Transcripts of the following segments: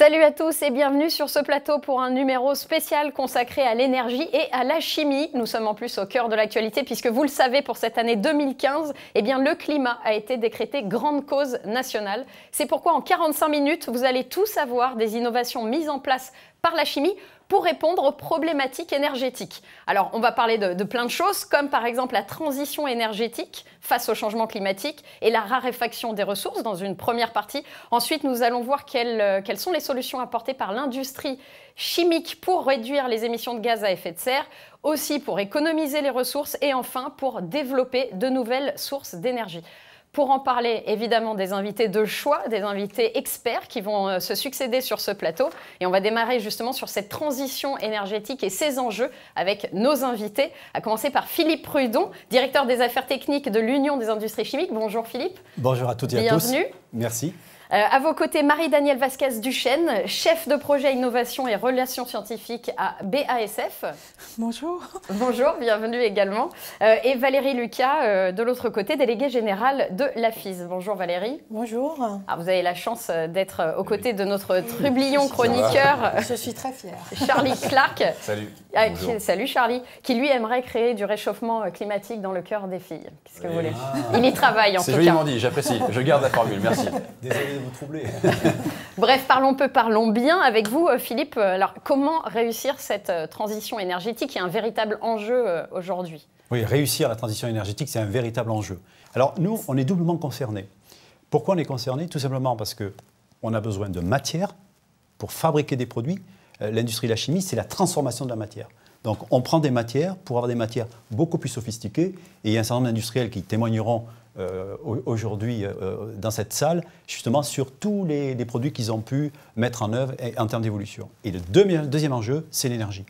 Salut à tous et bienvenue sur ce plateau pour un numéro spécial consacré à l'énergie et à la chimie. Nous sommes en plus au cœur de l'actualité puisque vous le savez, pour cette année 2015, le climat a été décrété grande cause nationale. C'est pourquoi en 45 minutes, vous allez tout savoir des innovations mises en place par la chimie pour répondre aux problématiques énergétiques. Alors, on va parler de plein de choses, comme par exemple la transition énergétique face au changement climatique et la raréfaction des ressources dans une première partie. Ensuite, nous allons voir quelles sont les solutions apportées par l'industrie chimique pour réduire les émissions de gaz à effet de serre, aussi pour économiser les ressources et enfin pour développer de nouvelles sources d'énergie. Pour en parler, évidemment, des invités de choix, des invités experts qui vont se succéder sur ce plateau. Et on va démarrer justement sur cette transition énergétique et ses enjeux avec nos invités, à commencer par Philippe Prudon, directeur des affaires techniques de l'Union des industries chimiques. Bonjour Philippe. Bonjour à toutes et à tous. Bienvenue. Merci. À vos côtés, Marie-Danielle Vasquez-Duchesne, chef de projet innovation et relations scientifiques à BASF. Bonjour. Bonjour, bienvenue également. Et Valérie Lucas, de l'autre côté, déléguée générale de l'AFIS. Bonjour Valérie. Bonjour. Alors, vous avez la chance d'être aux côtés de notre trublion chroniqueur. Je suis très fière. Charlie Clark. Salut. Salut Charlie, qui lui aimerait créer du réchauffement climatique dans le cœur des filles. Qu'est-ce que vous voulez ? Il y travaille en tout cas. C'est joliment dit, j'apprécie. Je garde la formule, merci. Désolé de vous troubler. Bref, parlons peu, parlons bien avec vous, Philippe. Alors, comment réussir cette transition énergétique qui est un véritable enjeu aujourd'hui ? Oui, réussir la transition énergétique, c'est un véritable enjeu. Alors, nous, on est doublement concernés. Pourquoi on est concernés ? Tout simplement parce qu'on a besoin de matière pour fabriquer des produits. L'industrie de la chimie, c'est la transformation de la matière. Donc, on prend des matières pour avoir des matières beaucoup plus sophistiquées. Et il y a un certain nombre d'industriels qui témoigneront aujourd'hui dans cette salle, justement, sur tous les produits qu'ils ont pu mettre en œuvre en termes d'évolution. Et le deuxième enjeu, c'est l'énergie.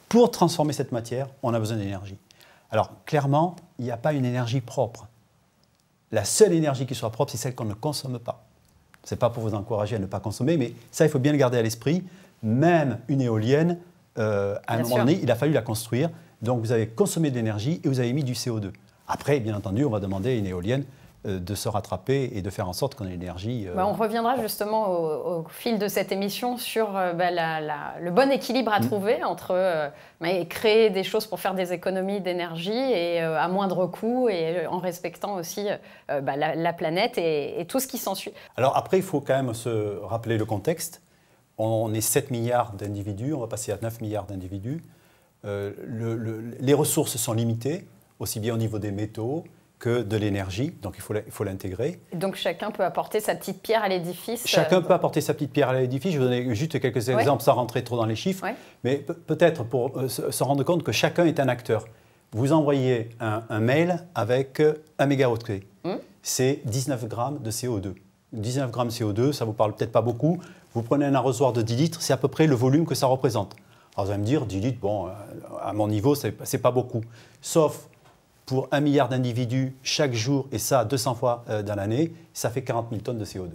Pour transformer cette matière, on a besoin d'énergie. Alors, clairement, il n'y a pas une énergie propre. La seule énergie qui soit propre, c'est celle qu'on ne consomme pas. Ce n'est pas pour vous encourager à ne pas consommer, mais ça, il faut bien le garder à l'esprit. Même une éolienne, à un moment donné, il a fallu la construire. Donc, vous avez consommé de l'énergie et vous avez mis du CO2. Après, bien entendu, on va demander à une éolienne de se rattraper et de faire en sorte qu'on ait l'énergie. On reviendra justement au fil de cette émission sur le bon équilibre à trouver entre créer des choses pour faire des économies d'énergie et à moindre coût et en respectant aussi la planète et tout ce qui s'ensuit. Alors après, il faut quand même se rappeler le contexte. On est 7 milliards d'individus, on va passer à 9 milliards d'individus. Les ressources sont limitées, aussi bien au niveau des métaux que de l'énergie, donc il faut l'intégrer. Donc chacun peut apporter sa petite pierre à l'édifice. Chacun peut apporter sa petite pierre à l'édifice. Je vais vous donner juste quelques exemples sans rentrer trop dans les chiffres. Mais peut-être pour se rendre compte que chacun est un acteur. Vous envoyez un mail avec 1 mégawatt. C'est 19 grammes de CO2. 19 grammes de CO2, ça ne vous parle peut-être pas beaucoup. Vous prenez un arrosoir de 10 litres, c'est à peu près le volume que ça représente. Alors vous allez me dire, 10 litres, bon, à mon niveau, ce n'est pas beaucoup. Sauf pour 1 milliard d'individus chaque jour, et ça 200 fois dans l'année, ça fait 40 000 tonnes de CO2.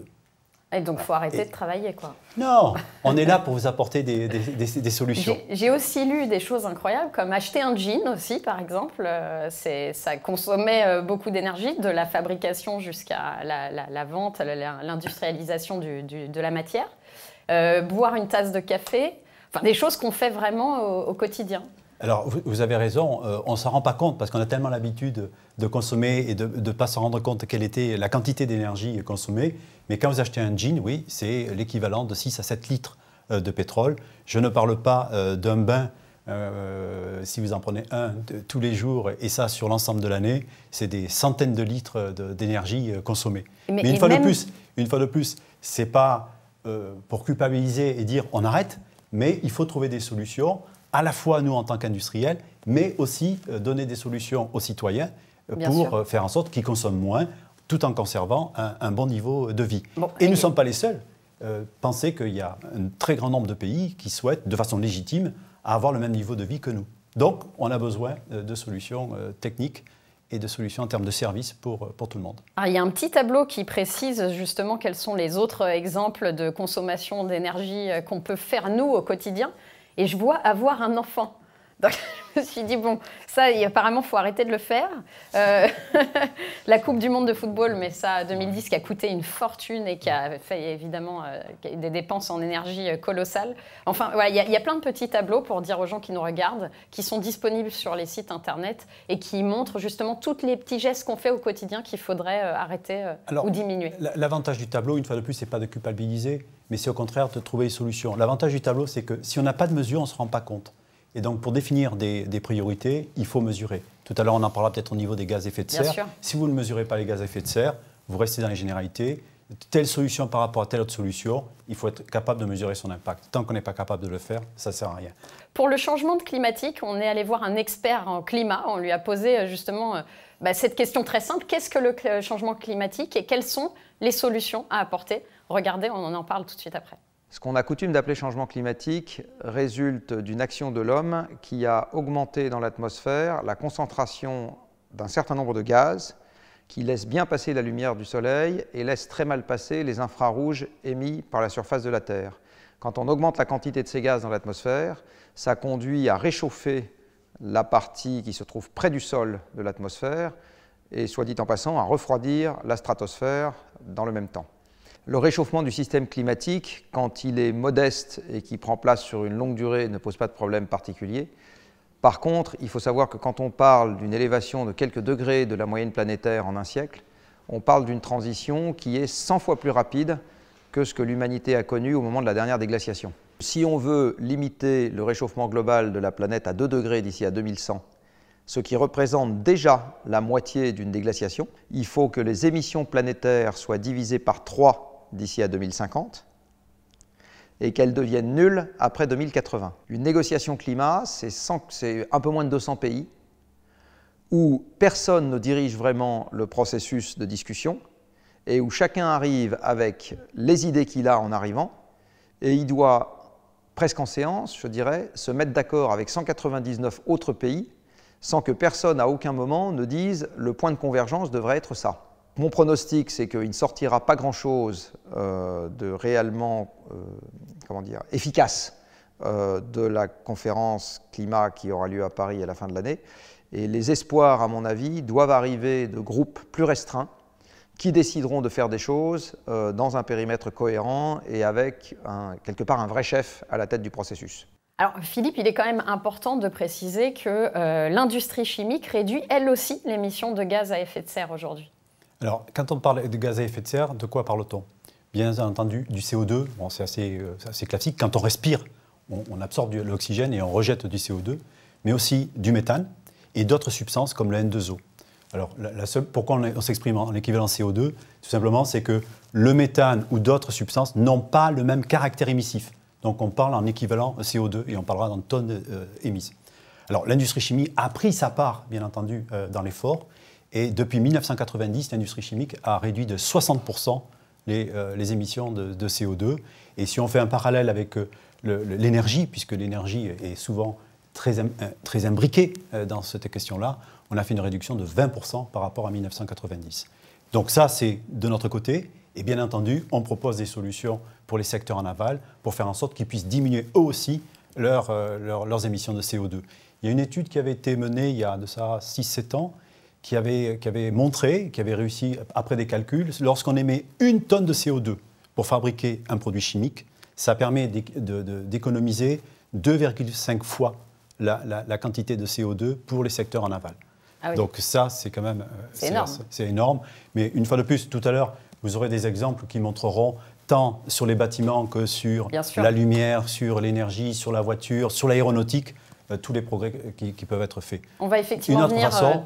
Et donc, il faut arrêter de travailler, quoi. Non, on est là pour vous apporter des solutions. J'ai aussi lu des choses incroyables, comme acheter un jean aussi, par exemple. Ça consommait beaucoup d'énergie, de la fabrication jusqu'à la vente, l'industrialisation de la matière. Boire une tasse de café, enfin, des choses qu'on fait vraiment au quotidien. Alors, vous avez raison, on ne s'en rend pas compte parce qu'on a tellement l'habitude de consommer et de ne pas se rendre compte quelle était la quantité d'énergie consommée. Mais quand vous achetez un jean, oui, c'est l'équivalent de 6 à 7 litres de pétrole. Je ne parle pas d'un bain, si vous en prenez un tous les jours, et ça sur l'ensemble de l'année, c'est des centaines de litres d'énergie consommée. Mais une fois de plus, ce n'est pas pour culpabiliser et dire on arrête, mais il faut trouver des solutions, à la fois nous en tant qu'industriels, mais aussi donner des solutions aux citoyens pour faire en sorte qu'ils consomment moins, tout en conservant un bon niveau de vie. Et nous ne sommes pas les seuls. Pensez qu'il y a un très grand nombre de pays qui souhaitent, de façon légitime, avoir le même niveau de vie que nous. Donc, on a besoin de solutions techniques et de solutions en termes de services pour tout le monde. Alors, il y a un petit tableau qui précise justement quels sont les autres exemples de consommation d'énergie qu'on peut faire nous au quotidien. Et je vois avoir un enfant. Donc, je me suis dit, bon, ça, apparemment, il faut arrêter de le faire. La Coupe du Monde de football, mais ça, 2010, qui a coûté une fortune et qui a fait évidemment des dépenses en énergie colossales. Enfin, voilà, il y a plein de petits tableaux pour dire aux gens qui nous regardent, qui sont disponibles sur les sites internet et qui montrent justement tous les petits gestes qu'on fait au quotidien qu'il faudrait arrêter ou diminuer. L'avantage du tableau, une fois de plus, c'est pas de culpabiliser, mais c'est au contraire de trouver des solutions. L'avantage du tableau, c'est que si on n'a pas de mesure, on ne se rend pas compte. Et donc, pour définir des priorités, il faut mesurer. Tout à l'heure, on en parlera peut-être au niveau des gaz à effet de serre. Bien sûr. Si vous ne mesurez pas les gaz à effet de serre, vous restez dans les généralités. Telle solution par rapport à telle autre solution, il faut être capable de mesurer son impact. Tant qu'on n'est pas capable de le faire, ça ne sert à rien. Pour le changement climatique, on est allé voir un expert en climat. On lui a posé justement cette question très simple. Qu'est-ce que le changement climatique et quelles sont les solutions à apporter? Regardez, on en parle tout de suite après. Ce qu'on a coutume d'appeler changement climatique résulte d'une action de l'homme qui a augmenté dans l'atmosphère la concentration d'un certain nombre de gaz qui laissent bien passer la lumière du soleil et laissent très mal passer les infrarouges émis par la surface de la Terre. Quand on augmente la quantité de ces gaz dans l'atmosphère, ça conduit à réchauffer la partie qui se trouve près du sol de l'atmosphère et, soit dit en passant, à refroidir la stratosphère dans le même temps. Le réchauffement du système climatique, quand il est modeste et qui prend place sur une longue durée, ne pose pas de problème particulier. Par contre, il faut savoir que quand on parle d'une élévation de quelques degrés de la moyenne planétaire en un siècle, on parle d'une transition qui est 100 fois plus rapide que ce que l'humanité a connu au moment de la dernière déglaciation. Si on veut limiter le réchauffement global de la planète à 2 degrés d'ici à 2100, ce qui représente déjà la moitié d'une déglaciation, il faut que les émissions planétaires soient divisées par 3 d'ici à 2050 et qu'elles deviennent nulles après 2080. Une négociation climat, c'est un peu moins de 200 pays où personne ne dirige vraiment le processus de discussion et où chacun arrive avec les idées qu'il a en arrivant et il doit, presque en séance, je dirais, se mettre d'accord avec 199 autres pays sans que personne à aucun moment ne dise « le point de convergence devrait être ça ». Mon pronostic, c'est qu'il ne sortira pas grand-chose de réellement efficace de la conférence climat qui aura lieu à Paris à la fin de l'année. Et les espoirs, à mon avis, doivent arriver de groupes plus restreints qui décideront de faire des choses dans un périmètre cohérent et avec quelque part un vrai chef à la tête du processus. Alors Philippe, il est quand même important de préciser que l'industrie chimique réduit elle aussi l'émission de gaz à effet de serre aujourd'hui. Alors, quand on parle de gaz à effet de serre, de quoi parle-t-on? Bien entendu, du CO2, bon, c'est assez classique. Quand on respire, on absorbe de l'oxygène et on rejette du CO2, mais aussi du méthane et d'autres substances comme le N2O. Alors, pourquoi on s'exprime en équivalent CO2? Tout simplement, c'est que le méthane ou d'autres substances n'ont pas le même caractère émissif. Donc, on parle en équivalent CO2 et on parlera dans tonnes émises. Alors, l'industrie chimique a pris sa part, bien entendu, dans l'effort. Et depuis 1990, l'industrie chimique a réduit de 60% les émissions de CO2. Et si on fait un parallèle avec l'énergie, puisque l'énergie est souvent très imbriquée dans cette question-là, on a fait une réduction de 20% par rapport à 1990. Donc ça, c'est de notre côté. Et bien entendu, on propose des solutions pour les secteurs en aval pour faire en sorte qu'ils puissent diminuer eux aussi leurs émissions de CO2. Il y a une étude qui avait été menée il y a de ça 6-7 ans, qui avait montré, qui avait réussi, après des calculs, lorsqu'on émet 1 tonne de CO2 pour fabriquer un produit chimique, ça permet d'économiser 2,5 fois la quantité de CO2 pour les secteurs en aval. Ah oui. Donc ça, c'est quand même c'est énorme. Mais une fois de plus, tout à l'heure, vous aurez des exemples qui montreront tant sur les bâtiments que sur la lumière, sur l'énergie, sur la voiture, sur l'aéronautique, tous les progrès qui peuvent être faits. On va effectivement Une autre façon,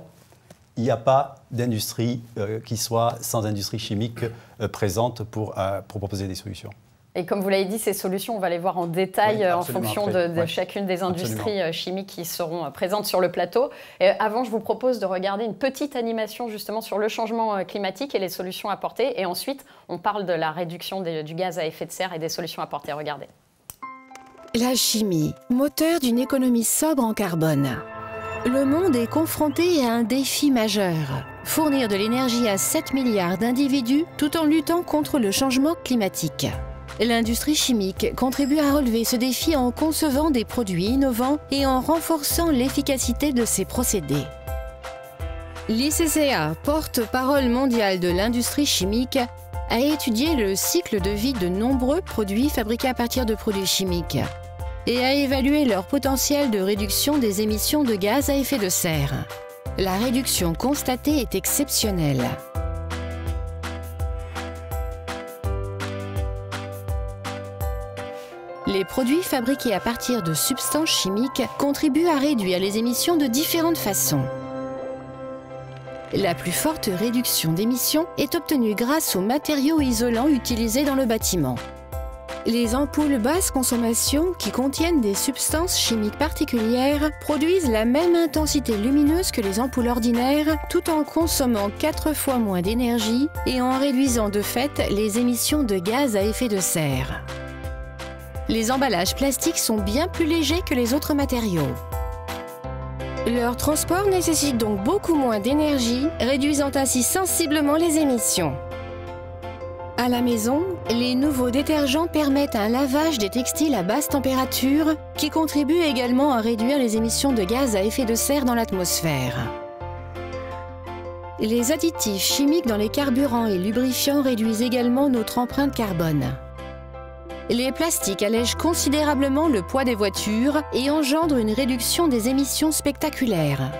il n'y a pas d'industrie qui soit sans industrie chimique présente pour proposer des solutions. Et comme vous l'avez dit, ces solutions, on va les voir en détail en fonction de chacune des industries chimiques qui seront présentes sur le plateau. Et avant, je vous propose de regarder une petite animation justement sur le changement climatique et les solutions apportées. Et ensuite, on parle de la réduction du gaz à effet de serre et des solutions apportées. Regardez. La chimie, moteur d'une économie sobre en carbone. Le monde est confronté à un défi majeur. Fournir de l'énergie à 7 milliards d'individus tout en luttant contre le changement climatique. L'industrie chimique contribue à relever ce défi en concevant des produits innovants et en renforçant l'efficacité de ses procédés. L'ICCA, porte-parole mondiale de l'industrie chimique, a étudié le cycle de vie de nombreux produits fabriqués à partir de produits chimiques et a évalué leur potentiel de réduction des émissions de gaz à effet de serre. La réduction constatée est exceptionnelle. Les produits fabriqués à partir de substances chimiques contribuent à réduire les émissions de différentes façons. La plus forte réduction d'émissions est obtenue grâce aux matériaux isolants utilisés dans le bâtiment. Les ampoules basse consommation, qui contiennent des substances chimiques particulières, produisent la même intensité lumineuse que les ampoules ordinaires, tout en consommant 4 fois moins d'énergie et en réduisant de fait les émissions de gaz à effet de serre. Les emballages plastiques sont bien plus légers que les autres matériaux. Leur transport nécessite donc beaucoup moins d'énergie, réduisant ainsi sensiblement les émissions. À la maison, les nouveaux détergents permettent un lavage des textiles à basse température qui contribue également à réduire les émissions de gaz à effet de serre dans l'atmosphère. Les additifs chimiques dans les carburants et lubrifiants réduisent également notre empreinte carbone. Les plastiques allègent considérablement le poids des voitures et engendrent une réduction des émissions spectaculaires.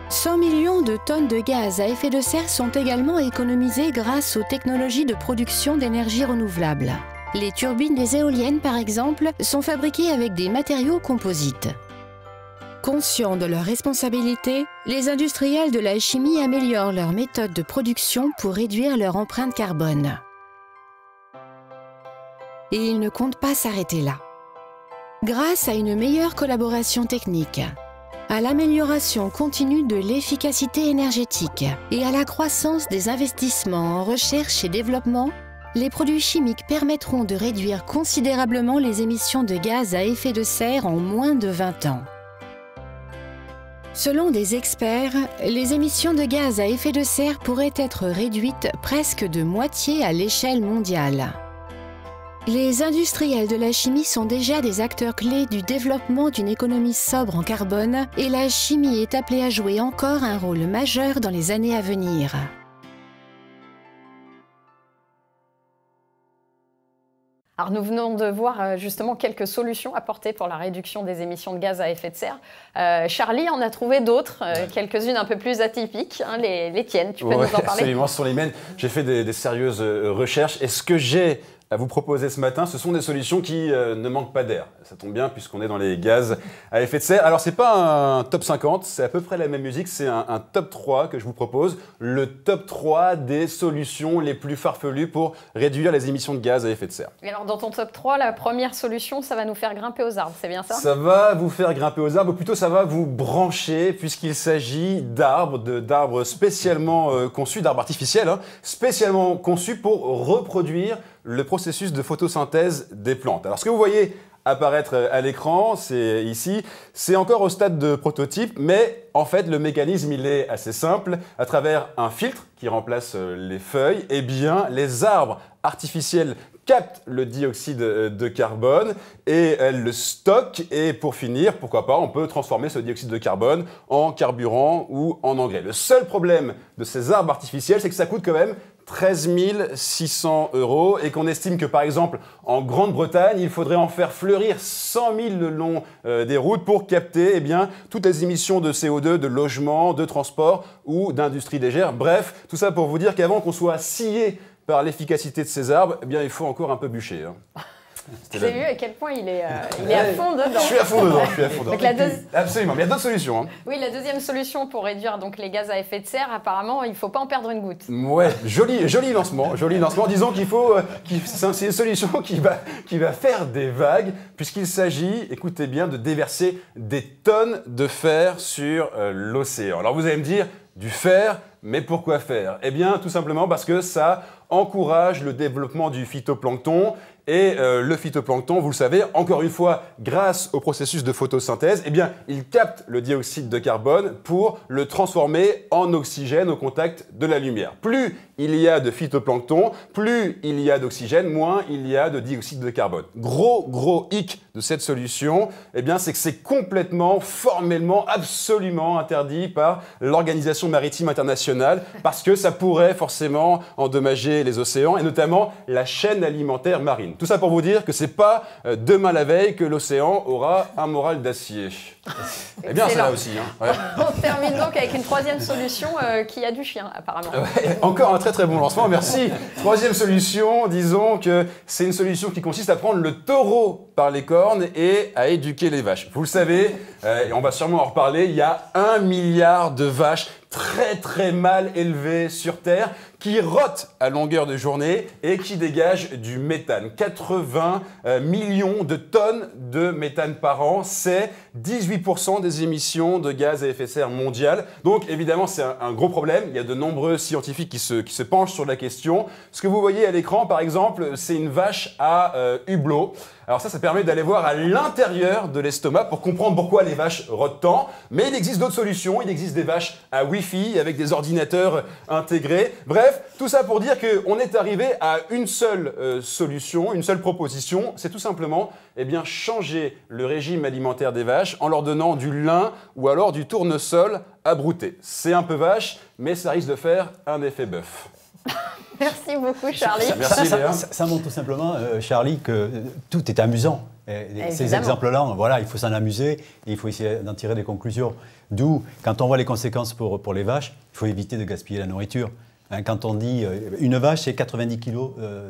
100 millions de tonnes de gaz à effet de serre sont également économisées grâce aux technologies de production d'énergie renouvelable. Les turbines des éoliennes, par exemple, sont fabriquées avec des matériaux composites. Conscients de leurs responsabilités, les industriels de la chimie améliorent leurs méthodes de production pour réduire leur empreinte carbone. Et ils ne comptent pas s'arrêter là. Grâce à une meilleure collaboration technique, à l'amélioration continue de l'efficacité énergétique et à la croissance des investissements en recherche et développement, les produits chimiques permettront de réduire considérablement les émissions de gaz à effet de serre en moins de 20 ans. Selon des experts, les émissions de gaz à effet de serre pourraient être réduites presque de moitié à l'échelle mondiale. Les industriels de la chimie sont déjà des acteurs clés du développement d'une économie sobre en carbone et la chimie est appelée à jouer encore un rôle majeur dans les années à venir. Alors nous venons de voir justement quelques solutions apportées pour la réduction des émissions de gaz à effet de serre. Charlie en a trouvé d'autres, quelques-unes un peu plus atypiques, hein, les tiennes, tu peux nous en parler? Absolument, ce sont les miennes. J'ai fait des sérieuses recherches et ce que j'ai à vous proposer ce matin, ce sont des solutions qui ne manquent pas d'air. Ça tombe bien puisqu'on est dans les gaz à effet de serre. Alors c'est pas un top 50, c'est à peu près la même musique, c'est un top 3 que je vous propose. Le top 3 des solutions les plus farfelues pour réduire les émissions de gaz à effet de serre. Et alors dans ton top 3, la première solution, ça va nous faire grimper aux arbres, c'est bien ça? Ça va vous faire grimper aux arbres, ou plutôt ça va vous brancher puisqu'il s'agit d'arbres spécialement conçus, d'arbres artificiels, hein, spécialement conçus pour reproduire le processus de photosynthèse des plantes. Alors ce que vous voyez apparaître à l'écran, c'est ici, c'est encore au stade de prototype, mais en fait le mécanisme il est assez simple. À travers un filtre qui remplace les feuilles, eh bien les arbres artificiels captent le dioxyde de carbone et elles le stockent et pour finir, pourquoi pas, on peut transformer ce dioxyde de carbone en carburant ou en engrais. Le seul problème de ces arbres artificiels, c'est que ça coûte quand même 13 600 € et qu'on estime que par exemple en Grande-Bretagne, il faudrait en faire fleurir 100 000 le long des routes pour capter eh bien, toutes les émissions de CO2, de logement, de transport ou d'industrie légère. Bref, tout ça pour vous dire qu'avant qu'on soit scié par l'efficacité de ces arbres, eh bien, il faut encore un peu bûcher. Hein. J'ai vu à quel point il est à fond dedans. Je suis à fond dedans, Donc, Absolument, mais il y a d'autres solutions. Hein. Oui, la deuxième solution pour réduire donc, les gaz à effet de serre, apparemment, il ne faut pas en perdre une goutte. Ouais, joli lancement. Disons qu'il faut, c'est une solution qui va faire des vagues, puisqu'il s'agit, écoutez bien, de déverser des tonnes de fer sur l'océan. Alors vous allez me dire, du fer, mais pourquoi faire? Eh bien, tout simplement parce que ça encourage le développement du phytoplancton Et le phytoplancton, vous le savez, encore une fois, grâce au processus de photosynthèse, eh bien, il capte le dioxyde de carbone pour le transformer en oxygène au contact de la lumière. Plus il y a de phytoplancton, plus il y a d'oxygène, moins il y a de dioxyde de carbone. Gros hic de cette solution, eh bien, c'est que c'est complètement, formellement, absolument interdit par l'Organisation maritime internationale parce que ça pourrait forcément endommager les océans et notamment la chaîne alimentaire marine. Tout ça pour vous dire que c'est pas demain la veille que l'océan aura un moral d'acier. Eh bien, c'est là aussi. Hein. Ouais. On termine donc avec une troisième solution qui a du chien, apparemment. Ouais, encore un très bon lancement, merci. Troisième solution, disons que c'est une solution qui consiste à prendre le taureau par les cornes et à éduquer les vaches. Vous le savez, et on va sûrement en reparler, il y a 1 milliard de vaches très mal élevées sur Terre qui rotent à longueur de journée et qui dégagent du méthane. 80 millions de tonnes de méthane par an, c'est 18% des émissions de gaz à effet de serre mondiales. Donc évidemment, c'est un gros problème. Il y a de nombreux scientifiques qui se penchent sur la question. Ce que vous voyez à l'écran, par exemple, c'est une vache à hublot. Alors ça permet d'aller voir à l'intérieur de l'estomac pour comprendre pourquoi les vaches rotent tant. Mais il existe d'autres solutions. Il existe des vaches à Wi-Fi avec des ordinateurs intégrés. Bref, tout ça pour dire qu'on est arrivé à une seule solution, une seule proposition. C'est tout simplement changer le régime alimentaire des vaches en leur donnant du lin ou alors du tournesol à brouter. C'est un peu vache, mais ça risque de faire un effet bœuf. Merci beaucoup, Charlie. Merci, Léa. Ça montre tout simplement, Charlie, que tout est amusant. Et ces exemples-là, voilà, il faut s'en amuser et il faut essayer d'en tirer des conclusions. D'où, quand on voit les conséquences pour les vaches, il faut éviter de gaspiller la nourriture. Hein, quand on dit une vache, c'est 90 kg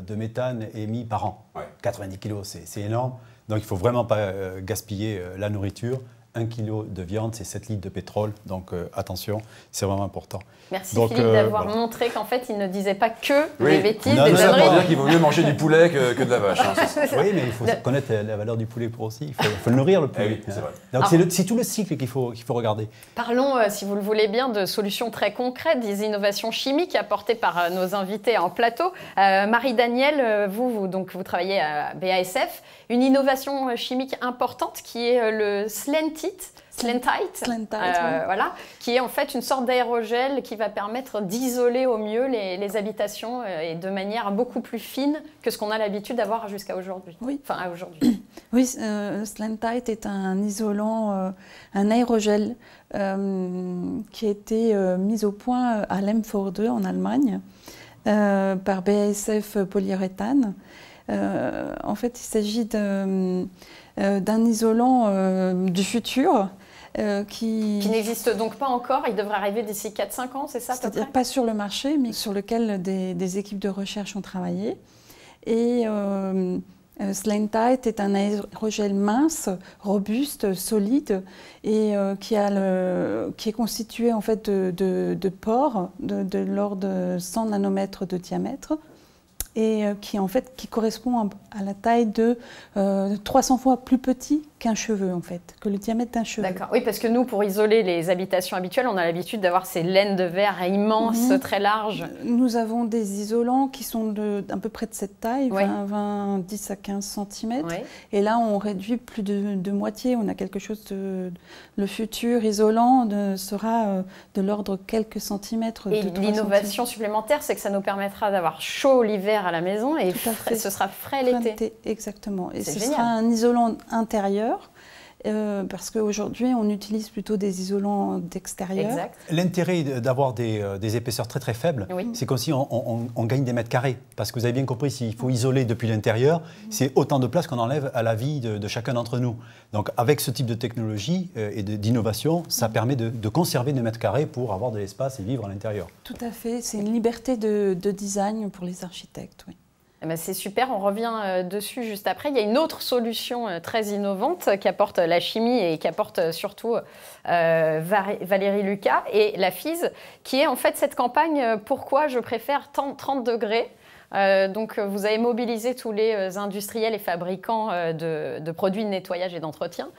de méthane émis par an. Ouais. 90 kg, c'est énorme. Donc il ne faut vraiment pas gaspiller la nourriture. 1 kg de viande, c'est 7 litres de pétrole. Donc attention, c'est vraiment important. Merci donc, Philippe d'avoir montré qu'en fait, il ne disait pas que des bêtises, des conneries. Ça veut dire qu'il vaut mieux manger du poulet que de la vache. Hein, oui, mais il faut connaître la valeur du poulet pour aussi. Il faut le nourrir, le poulet. Oui, c'est vrai. Donc c'est tout le cycle qu'il faut regarder. Parlons, si vous le voulez bien, de solutions très concrètes, des innovations chimiques apportées par nos invités en plateau. Marie-Danielle, vous travaillez à BASF. Une innovation chimique importante qui est le Slentite, voilà, qui est en fait une sorte d'aérogel qui va permettre d'isoler au mieux les habitations et de manière beaucoup plus fine que ce qu'on a l'habitude d'avoir jusqu'à aujourd'hui. Oui. Enfin, à aujourd'hui. Oui, Slentite est un isolant, un aérogel qui a été mis au point à Lemforde en Allemagne par BASF Polyuréthane. En fait, il s'agit d'un isolant du futur qui n'existe donc pas encore. Il devrait arriver d'ici 4-5 ans, c'est ça? C'est-à-dire pas sur le marché, mais sur lequel des équipes de recherche ont travaillé. Et Slentite est un aérogel mince, robuste, solide et qui est constitué en fait de pores de l'ordre de 100 nanomètres de diamètre. Et qui correspond à la taille de 300 fois plus petit qu'un cheveu, en fait, que le diamètre d'un cheveu. D'accord, oui, parce que nous, pour isoler les habitations habituelles, on a l'habitude d'avoir ces laines de verre immenses, très larges. Nous avons des isolants qui sont d'à peu près de cette taille, 10 à 15 cm. Oui. Et là, on réduit plus de moitié. On a quelque chose le futur isolant sera de l'ordre quelques centimètres. Et l'innovation supplémentaire, c'est que ça nous permettra d'avoir chaud l'hiver à la maison et ce sera frais l'été. Exactement. Et ce sera un isolant intérieur parce qu'aujourd'hui, on utilise plutôt des isolants d'extérieur. L'intérêt d'avoir des épaisseurs très faibles, c'est qu'aussi on gagne des mètres carrés. Parce que vous avez bien compris, s'il faut isoler depuis l'intérieur, c'est autant de place qu'on enlève à la vie de chacun d'entre nous. Donc avec ce type de technologie et d'innovation, ça permet de conserver des mètres carrés pour avoir de l'espace et vivre à l'intérieur. Tout à fait, c'est une liberté de design pour les architectes, oui. Eh bien, c'est super, on revient dessus juste après. Il y a une autre solution très innovante qui apporte la chimie et qui apporte surtout Valérie Lucas et la FISE, qui est en fait cette campagne « Pourquoi je préfère 30 degrés ?» Donc, vous avez mobilisé tous les industriels et fabricants de produits de nettoyage et d'entretien,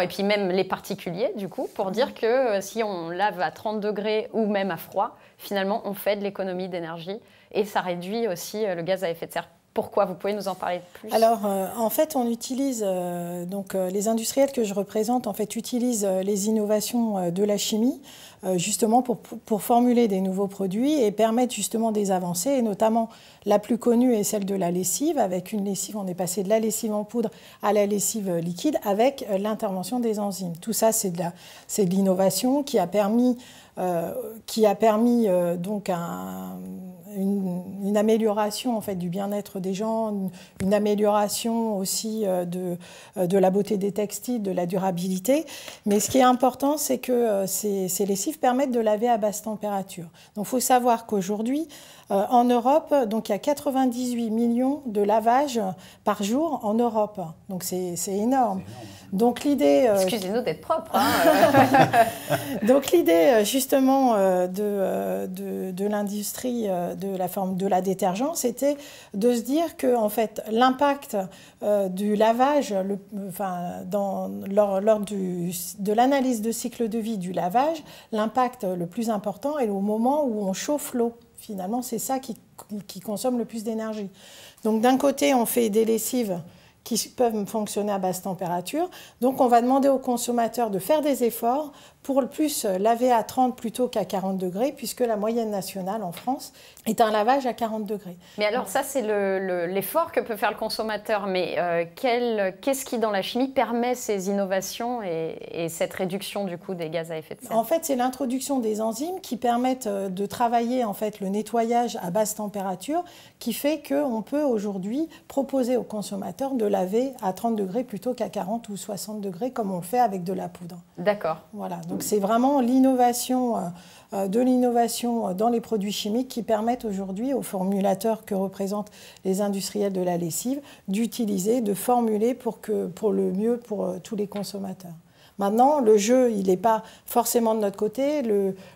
et puis même les particuliers, du coup, pour dire que si on lave à 30 degrés ou même à froid, finalement, on fait de l'économie d'énergie et ça réduit aussi le gaz à effet de serre Pourquoi? Vous pouvez nous en parler plus? Alors, en fait, on utilise, les industriels que je représente, en fait, utilisent les innovations de la chimie, justement pour formuler des nouveaux produits et permettre justement des avancées, et notamment la plus connue est celle de la lessive. Avec une lessive, on est passé de la lessive en poudre à la lessive liquide avec l'intervention des enzymes. Tout ça, c'est de l'innovation qui a permis donc une amélioration en fait du bien-être des gens, une amélioration aussi de la beauté des textiles, de la durabilité. Mais ce qui est important, c'est que ces lessives permettent de laver à basse température. Donc, il faut savoir qu'aujourd'hui, en Europe, donc il y a 98 millions de lavages par jour en Europe. Donc c'est énorme. Donc l'idée. Excusez-nous d'être propre. Donc l'idée justement de l'industrie de la détergent, c'était de se dire que en fait l'impact du lavage, lors de l'analyse de cycle de vie du lavage, l'impact le plus important est au moment où on chauffe l'eau. Finalement, c'est ça qui consomme le plus d'énergie. Donc d'un côté, on fait des lessives qui peuvent fonctionner à basse température. Donc on va demander aux consommateurs de faire des efforts pour le plus laver à 30 plutôt qu'à 40 degrés, puisque la moyenne nationale en France est un lavage à 40 degrés. Mais alors ça, c'est l'effort que peut faire le consommateur. Mais qu'est-ce qui, dans la chimie, permet ces innovations et cette réduction du coup des gaz à effet de serre? En fait, c'est l'introduction des enzymes qui permettent de travailler en fait, le nettoyage à basse température, qui fait qu'on peut aujourd'hui proposer aux consommateurs de laver à 30 degrés plutôt qu'à 40 ou 60 degrés, comme on le fait avec de la poudre. D'accord. Voilà. Donc c'est vraiment l'innovation dans les produits chimiques qui permettent aujourd'hui aux formulateurs que représentent les industriels de la lessive d'utiliser, de formuler pour le mieux pour tous les consommateurs. Maintenant, le jeu, il n'est pas forcément de notre côté.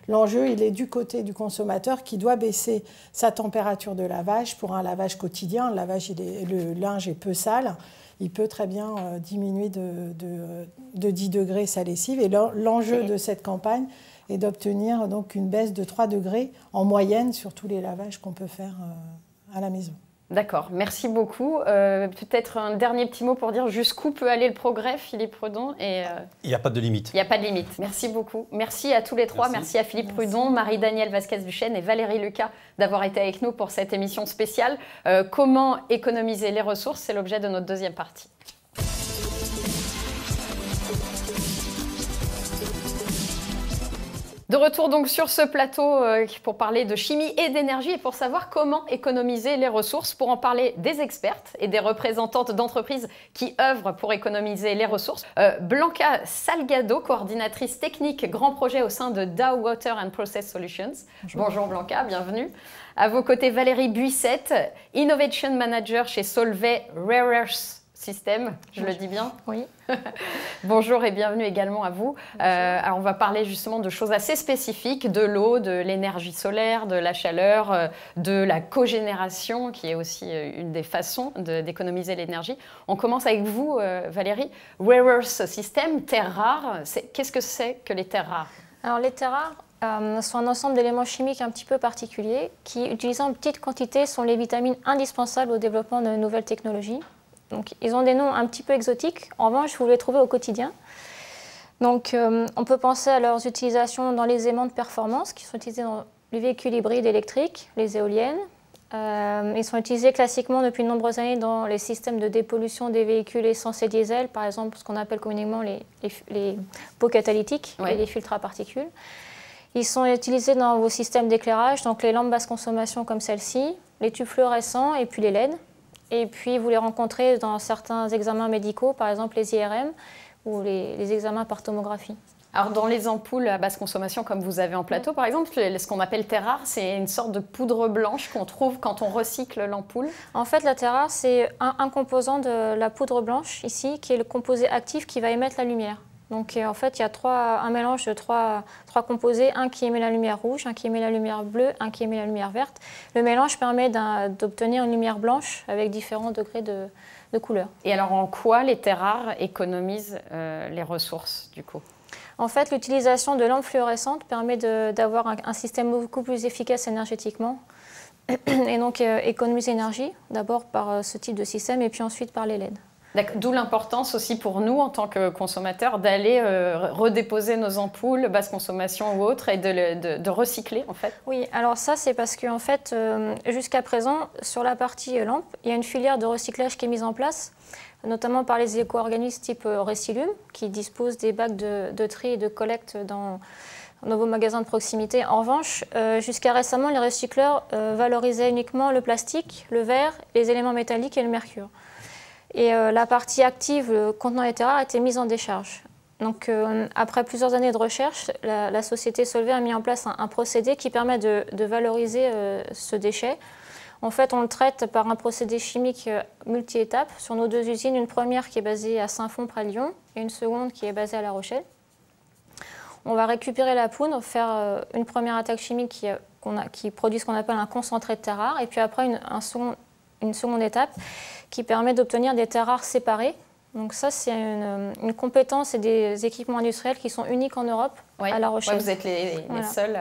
L'enjeu, il est du côté du consommateur qui doit baisser sa température de lavage pour un lavage quotidien. Le linge est peu sale. Il peut très bien diminuer de 10 degrés sa lessive. Et l'enjeu de cette campagne est d'obtenir donc une baisse de 3 degrés en moyenne sur tous les lavages qu'on peut faire à la maison. D'accord, merci beaucoup. Peut-être un dernier petit mot pour dire jusqu'où peut aller le progrès, Philippe Prudon. Il n'y a pas de limite. Il n'y a pas de limite. Merci beaucoup. Merci à tous les trois. Merci à Philippe Prudon, Marie-Danielle Vasquez-Duchesne et Valérie Lucas d'avoir été avec nous pour cette émission spéciale. Comment économiser les ressources, c'est l'objet de notre deuxième partie. De retour donc sur ce plateau pour parler de chimie et d'énergie et pour savoir comment économiser les ressources. Pour en parler, des expertes et des représentantes d'entreprises qui œuvrent pour économiser les ressources. Blanca Salgado, coordinatrice technique grand projet au sein de Dow Water and Process Solutions. Bonjour Blanca, bienvenue. À vos côtés, Valérie Buissette, Innovation Manager chez Solvay Rare Earth System, je le dis bien? Oui. Bonjour et bienvenue également à vous. Alors on va parler justement de choses assez spécifiques, de l'eau, de l'énergie solaire, de la chaleur, de la cogénération, qui est aussi une des façons d'économiser l'énergie. On commence avec vous, Valérie. Rare Earth System, terres rares, qu'est-ce que c'est que les terres rares? Alors les terres rares sont un ensemble d'éléments chimiques un petit peu particuliers qui, utilisant en petite quantité, sont les vitamines indispensables au développement de nouvelles technologies. Donc, ils ont des noms un petit peu exotiques. En revanche, vous les trouvez au quotidien. Donc, on peut penser à leurs utilisations dans les aimants de performance qui sont utilisés dans les véhicules hybrides électriques, les éoliennes. Ils sont utilisés classiquement depuis de nombreuses années dans les systèmes de dépollution des véhicules essence et diesel, par exemple ce qu'on appelle communément les pots catalytiques et les filtres à particules. Ils sont utilisés dans vos systèmes d'éclairage, donc les lampes basse consommation comme celle-ci, les tubes fluorescents et puis les LED. Et puis, vous les rencontrez dans certains examens médicaux, par exemple les IRM ou les examens par tomographie. Alors, dans les ampoules à basse consommation, comme vous avez en plateau, par exemple, ce qu'on appelle terre rare, c'est une sorte de poudre blanche qu'on trouve quand on recycle l'ampoule. En fait, la terre rare, c'est un composant de la poudre blanche, ici, qui est le composé actif qui va émettre la lumière. Donc, en fait, il y a un mélange de trois composés, un qui émet la lumière rouge, un qui émet la lumière bleue, un qui émet la lumière verte. Le mélange permet d'obtenir une lumière blanche avec différents degrés de couleur. Et alors, en quoi les terres rares économisent les ressources, du coup? En fait, l'utilisation de lampes fluorescentes permet d'avoir un système beaucoup plus efficace énergétiquement. et donc économiser l'énergie, d'abord par ce type de système et puis ensuite par les LED. D'où l'importance aussi pour nous, en tant que consommateurs, d'aller redéposer nos ampoules, basse consommation ou autres, et de recycler, en fait. Oui, alors ça, c'est parce qu'en fait, jusqu'à présent, sur la partie lampe, il y a une filière de recyclage qui est mise en place, notamment par les éco-organismes type Recilum, qui disposent des bacs de tri et de collecte dans vos magasins de proximité. En revanche, jusqu'à récemment, les recycleurs valorisaient uniquement le plastique, le verre, les éléments métalliques et le mercure. Et la partie active, le contenant des terres rares, a été mise en décharge. Donc, après plusieurs années de recherche, la société Solvay a mis en place un procédé qui permet de valoriser ce déchet. En fait, on le traite par un procédé chimique multi-étapes sur nos 2 usines. Une première qui est basée à Saint-Fond, près de Lyon, et une seconde qui est basée à La Rochelle. On va récupérer la poudre, faire une première attaque chimique qui produit ce qu'on appelle un concentré de terres rares, et puis après une seconde étape qui permet d'obtenir des terres rares séparées. Donc ça, c'est une compétence et des équipements industriels qui sont uniques en Europe, à La Rochelle. Ouais, vous êtes les seuls.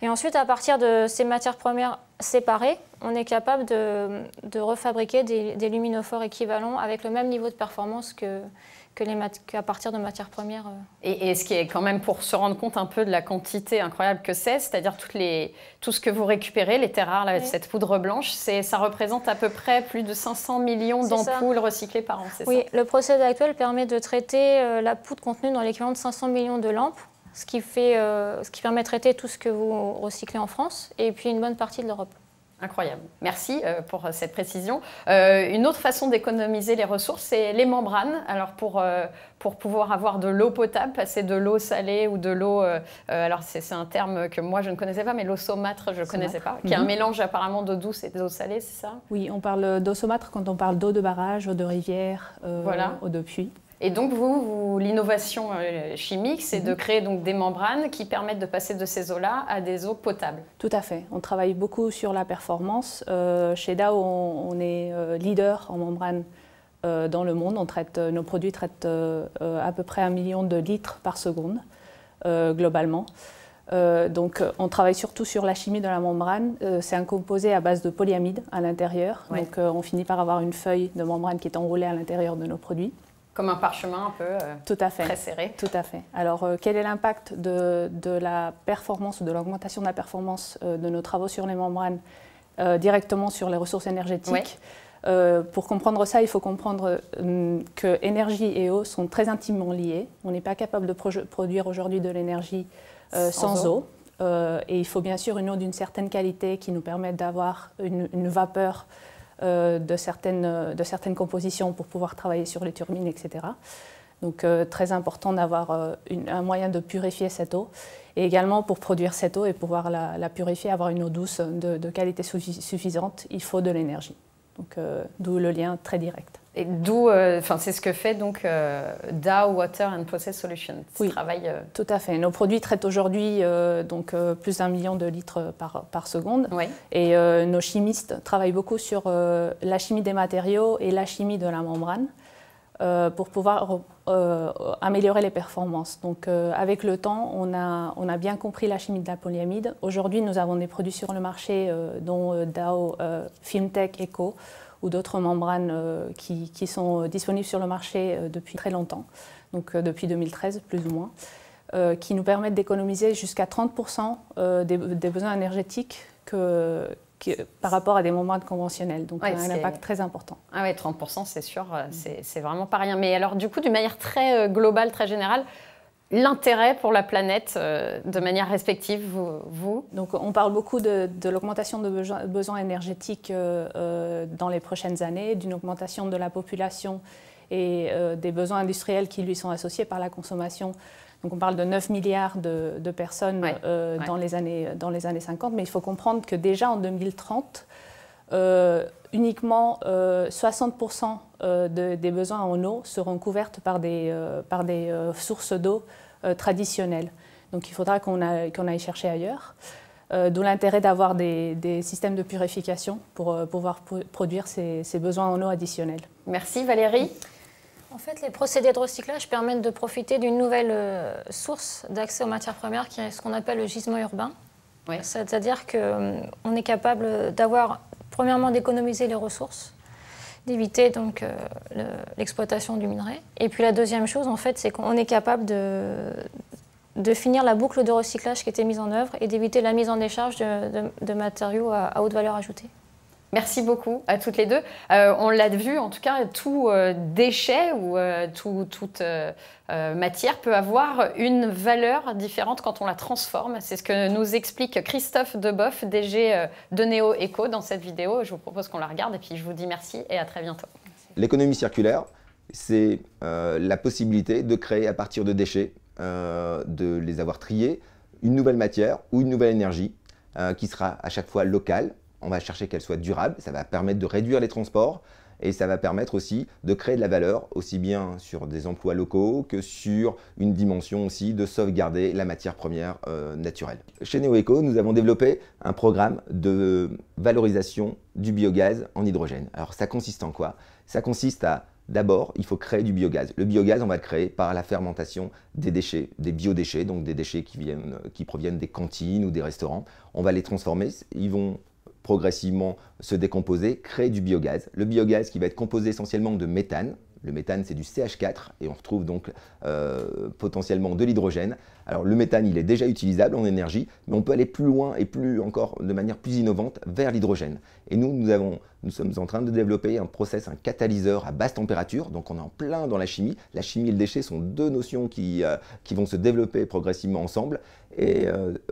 Et ensuite, à partir de ces matières premières séparées, on est capable de refabriquer des luminophores équivalents avec le même niveau de performance qu'à partir de matières premières. Et ce qui est quand même pour se rendre compte un peu de la quantité incroyable que c'est-à-dire tout ce que vous récupérez, les terres rares, cette poudre blanche, ça représente à peu près plus de 500 millions d'ampoules recyclées par an, c'est ça? Oui, le procédé actuel permet de traiter la poudre contenue dans l'équivalent de 500 millions de lampes, ce qui permet de traiter tout ce que vous recyclez en France et puis une bonne partie de l'Europe. Incroyable. Merci pour cette précision. Une autre façon d'économiser les ressources, c'est les membranes. Alors pour pouvoir avoir de l'eau potable, passer de l'eau salée ou de l'eau... alors c'est un terme que moi je ne connaissais pas, mais l'eau saumâtre, je ne connaissais pas, qui est un mélange apparemment d'eau douce et d'eau salée, c'est ça? Oui, on parle d'eau saumâtre quand on parle d'eau de barrage, eau de rivière, eau de puits. Et donc, l'innovation chimique, c'est de créer donc des membranes qui permettent de passer de ces eaux-là à des eaux potables. Tout à fait. On travaille beaucoup sur la performance. Chez Dow, on est leader en membrane dans le monde. Nos produits traitent à peu près 1 million de litres par seconde, globalement. Donc, on travaille surtout sur la chimie de la membrane. C'est un composé à base de polyamide à l'intérieur. Ouais. Donc, on finit par avoir une feuille de membrane qui est enroulée à l'intérieur de nos produits. Comme un parchemin un peu très serré. Tout à fait. Alors, quel est l'impact de la performance ou de l'augmentation de la performance de nos travaux sur les membranes directement sur les ressources énergétiques? Pour comprendre ça, il faut comprendre que énergie et eau sont très intimement liées. On n'est pas capable de produire aujourd'hui de l'énergie sans eau. Et il faut bien sûr une eau d'une certaine qualité qui nous permette d'avoir une vapeur de certaines compositions pour pouvoir travailler sur les turbines, etc. Donc très important d'avoir un moyen de purifier cette eau. Et également pour produire cette eau et pouvoir la purifier, avoir une eau douce de qualité suffisante, il faut de l'énergie. Donc d'où le lien très direct. Et d'où, c'est ce que fait donc Dow Water and Process Solutions. Oui, tout à fait. Nos produits traitent aujourd'hui plus d'1 million de litres par seconde. Oui. Et nos chimistes travaillent beaucoup sur la chimie des matériaux et la chimie de la membrane pour pouvoir améliorer les performances. Donc avec le temps, on a bien compris la chimie de la polyamide. Aujourd'hui, nous avons des produits sur le marché dont Dow FilmTech Eco, ou d'autres membranes qui sont disponibles sur le marché depuis très longtemps, donc depuis 2013 plus ou moins, qui nous permettent d'économiser jusqu'à 30% des besoins énergétiques par rapport à des membranes conventionnelles. Donc un impact très important. Ah oui, 30%, c'est sûr, c'est vraiment pas rien. Mais alors du coup, d'une manière très globale, très générale, l'intérêt pour la planète de manière respective, vous? Donc, on parle beaucoup de l'augmentation de besoins énergétiques dans les prochaines années, d'une augmentation de la population et des besoins industriels qui lui sont associés par la consommation. Donc, on parle de 9 milliards de personnes dans les années 50, mais il faut comprendre que déjà en 2030, uniquement 60% des besoins en eau seront couvertes par des sources d'eau traditionnelles. Donc il faudra qu'on aille chercher ailleurs. D'où l'intérêt d'avoir des systèmes de purification pour pouvoir produire ces besoins en eau additionnels. Merci Valérie. En fait, les procédés de recyclage permettent de profiter d'une nouvelle source d'accès aux matières premières qui est ce qu'on appelle le gisement urbain. Oui. C'est-à-dire qu'on est capable d'avoir, premièrement, d'économiser les ressources, d'éviter donc l'exploitation du minerai. Et puis la deuxième chose, en fait, c'est qu'on est capable de finir la boucle de recyclage qui était mise en œuvre et d'éviter la mise en décharge de matériaux à haute valeur ajoutée. Merci beaucoup à toutes les deux. On l'a vu, en tout cas, tout déchet ou toute matière peut avoir une valeur différente quand on la transforme. C'est ce que nous explique Christophe Deboeuf, DG de Néo Eco, dans cette vidéo. Je vous propose qu'on la regarde et puis je vous dis merci et à très bientôt. L'économie circulaire, c'est la possibilité de créer à partir de déchets, de les avoir triés, une nouvelle matière ou une nouvelle énergie qui sera à chaque fois locale. On va chercher qu'elle soit durable, ça va permettre de réduire les transports et ça va permettre aussi de créer de la valeur, aussi bien sur des emplois locaux que sur une dimension aussi de sauvegarder la matière première naturelle. Chez Néo Eco, nous avons développé un programme de valorisation du biogaz en hydrogène. Alors ça consiste en quoi? Ça consiste à, d'abord, il faut créer du biogaz. Le biogaz, on va le créer par la fermentation des déchets, des biodéchets, donc des déchets qui proviennent des cantines ou des restaurants. On va les transformer, ils vont progressivement se décomposer, créer du biogaz. Le biogaz qui va être composé essentiellement de méthane. Le méthane, c'est du CH4 et on retrouve donc potentiellement de l'hydrogène. Alors le méthane, il est déjà utilisable en énergie, mais on peut aller plus loin et encore de manière plus innovante vers l'hydrogène. Et nous sommes en train de développer un catalyseur à basse température, donc on est en plein dans la chimie. La chimie et le déchet sont deux notions qui vont se développer progressivement ensemble. Et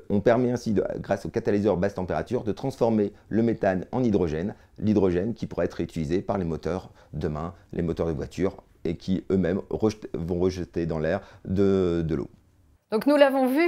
on permet ainsi, grâce au catalyseur basse température, de transformer le méthane en hydrogène, l'hydrogène qui pourra être réutilisé par les moteurs demain, les moteurs de voitures, et qui eux-mêmes vont rejeter dans l'air de l'eau. Donc nous l'avons vu,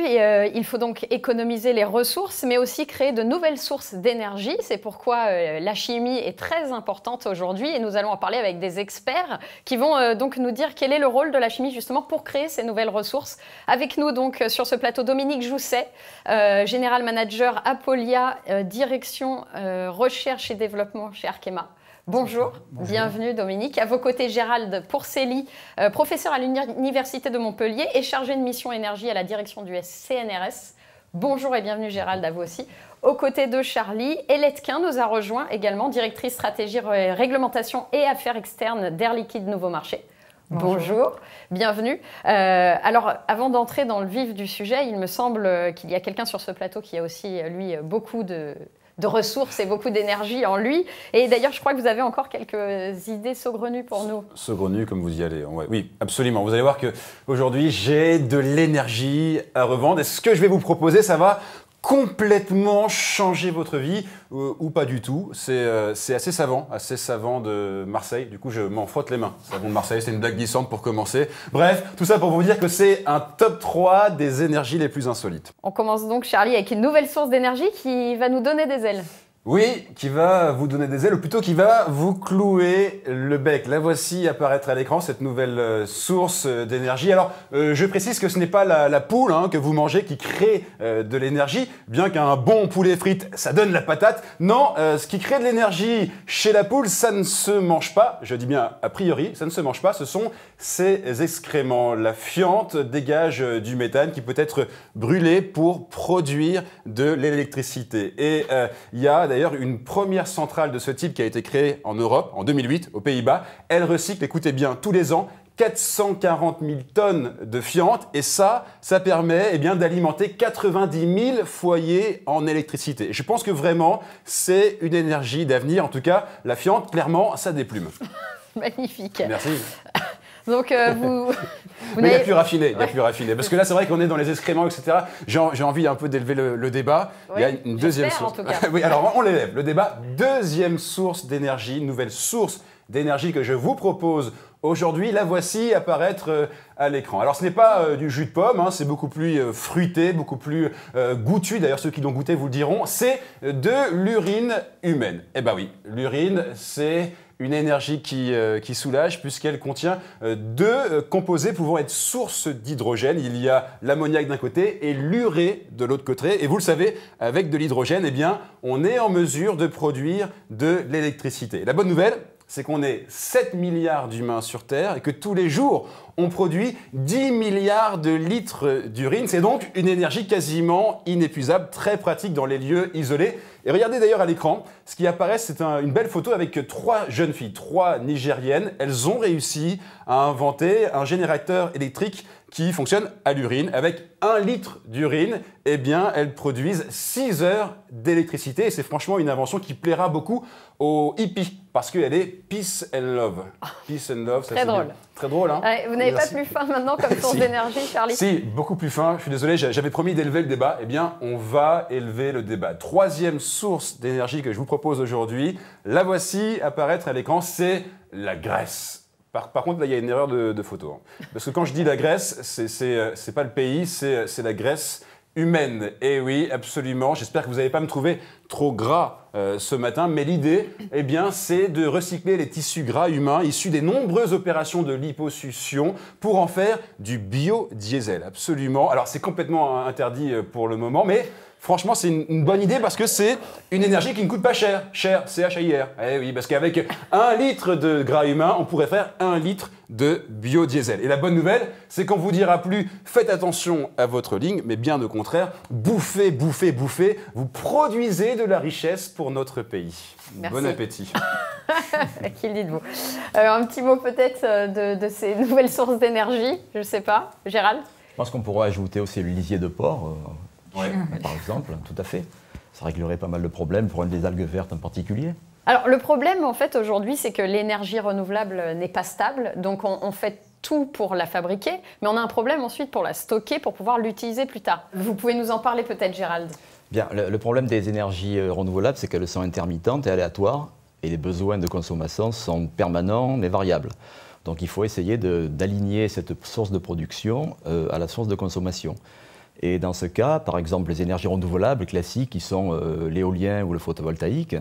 il faut donc économiser les ressources, mais aussi créer de nouvelles sources d'énergie. C'est pourquoi la chimie est très importante aujourd'hui et nous allons en parler avec des experts qui vont donc nous dire quel est le rôle de la chimie justement pour créer ces nouvelles ressources. Avec nous donc sur ce plateau Dominique Jousset, General Manager Apolia, Direction Recherche et Développement chez Arkema. Bonjour, bienvenue Dominique. À vos côtés, Gérald Pourcelli, professeur à l'Université de Montpellier et chargé de mission énergie à la direction du CNRS. Bonjour et bienvenue Gérald, à vous aussi. Aux côtés de Charlie, Eletquin nous a rejoint également, directrice stratégie, réglementation et affaires externes d'Air Liquide Nouveau Marché. Bonjour, bienvenue. Alors, avant d'entrer dans le vif du sujet, il me semble qu'il y a quelqu'un sur ce plateau qui a aussi, lui, beaucoup de ressources et beaucoup d'énergie en lui. Et d'ailleurs, je crois que vous avez encore quelques idées saugrenues pour nous. Saugrenues, comme vous y allez. Ouais, oui, absolument. Vous allez voir qu'aujourd'hui, j'ai de l'énergie à revendre. Et ce que je vais vous proposer, ça va complètement changer votre vie ou pas du tout. C'est assez savant de Marseille. Du coup, je m'en frotte les mains. Savon de Marseille, c'est une blague glissante pour commencer. Bref, tout ça pour vous dire que c'est un top 3 des énergies les plus insolites. On commence donc, Charlie, avec une nouvelle source d'énergie qui va nous donner des ailes. Oui, qui va vous donner des ailes, ou plutôt qui va vous clouer le bec. La voici apparaître à l'écran, cette nouvelle source d'énergie. Alors, je précise que ce n'est pas la poule que vous mangez qui crée de l'énergie, bien qu'un bon poulet frites, ça donne la patate. Non, ce qui crée de l'énergie chez la poule, ça ne se mange pas. Je dis bien a priori, ça ne se mange pas. Ce sont ses excréments. La fiente dégage du méthane qui peut être brûlé pour produire de l'électricité. Et il y a d'ailleurs une première centrale de ce type qui a été créée en Europe, en 2008, aux Pays-Bas. Elle recycle, écoutez bien, tous les ans, 440 000 tonnes de fiente. Et ça permet d'alimenter 90 000 foyers en électricité. Et je pense que vraiment, c'est une énergie d'avenir. En tout cas, la fiente, clairement, ça déplume. Magnifique. Merci. Donc, mais il y a plus raffiné, Parce que là, c'est vrai qu'on est dans les excréments, etc. J'ai envie un peu d'élever le débat. Oui, il y a une deuxième source. En tout cas. Oui, alors on l'élève. Le débat, deuxième source d'énergie, nouvelle source d'énergie que je vous propose aujourd'hui. La voici apparaître à l'écran. Alors, ce n'est pas du jus de pomme, c'est beaucoup plus fruité, beaucoup plus goûtu. D'ailleurs, ceux qui l'ont goûté vous le diront. C'est de l'urine humaine. Eh bien oui, l'urine, c'est une énergie qui soulage puisqu'elle contient deux composés pouvant être source d'hydrogène. Il y a l'ammoniac d'un côté et l'urée de l'autre côté. Et vous le savez, avec de l'hydrogène, on est en mesure de produire de l'électricité. La bonne nouvelle, c'est qu'on est 7 milliards d'humains sur Terre et que tous les jours, on produit 10 milliards de litres d'urine. C'est donc une énergie quasiment inépuisable, très pratique dans les lieux isolés. Et regardez d'ailleurs à l'écran, ce qui apparaît, c'est une belle photo avec 3 jeunes filles, 3 Nigériennes. Elles ont réussi à inventer un générateur électrique qui fonctionne à l'urine. Avec 1 litre d'urine, eh bien, elles produisent 6 heures d'électricité. Et c'est franchement une invention qui plaira beaucoup aux hippies, parce qu'elle est peace and love. Peace and love, ça très drôle. Bien. Très drôle, hein? Ouais, vous n'avez pas plus faim maintenant comme source d'énergie, Charlie? Si, beaucoup plus faim. Je suis désolé, j'avais promis d'élever le débat. Eh bien, on va élever le débat. 3e source d'énergie que je vous propose aujourd'hui, la voici apparaître à l'écran, c'est la graisse. Par contre, là, il y a une erreur de photo. Hein. Parce que quand je dis la Grèce, c'est pas le pays, c'est la Grèce humaine. Et oui, absolument. J'espère que vous n'allez pas me trouver trop gras ce matin. Mais l'idée, eh bien, c'est de recycler les tissus gras humains issus des nombreuses opérations de liposuction pour en faire du biodiesel. Absolument. Alors, c'est complètement interdit pour le moment, mais franchement, c'est une bonne idée parce que c'est une énergie qui ne coûte pas cher. Cher, C-H-A-I-R. Eh oui, parce qu'avec 1 litre de gras humain, on pourrait faire 1 litre de biodiesel. Et la bonne nouvelle, c'est qu'on vous dira plus « faites attention à votre ligne », mais bien au contraire, bouffez, bouffez, bouffez. Vous produisez de la richesse pour notre pays. Merci. Bon appétit. Qui le dites-vous? Un petit mot peut-être de ces nouvelles sources d'énergie, je ne sais pas. Gérald? Je pense qu'on pourrait ajouter aussi le lisier de porc. Ouais. Par exemple, tout à fait. Ça réglerait pas mal de problèmes pour des algues vertes en particulier. Alors le problème en fait aujourd'hui, c'est que l'énergie renouvelable n'est pas stable, donc on fait tout pour la fabriquer, mais on a un problème ensuite pour la stocker, pour pouvoir l'utiliser plus tard. Vous pouvez nous en parler peut-être, Gérald? Bien, le problème des énergies renouvelables, c'est qu'elles sont intermittentes et aléatoires, et les besoins de consommation sont permanents mais variables. Donc il faut essayer d'aligner cette source de production à la source de consommation. Et dans ce cas, par exemple, les énergies renouvelables classiques, qui sont l'éolien ou le photovoltaïque,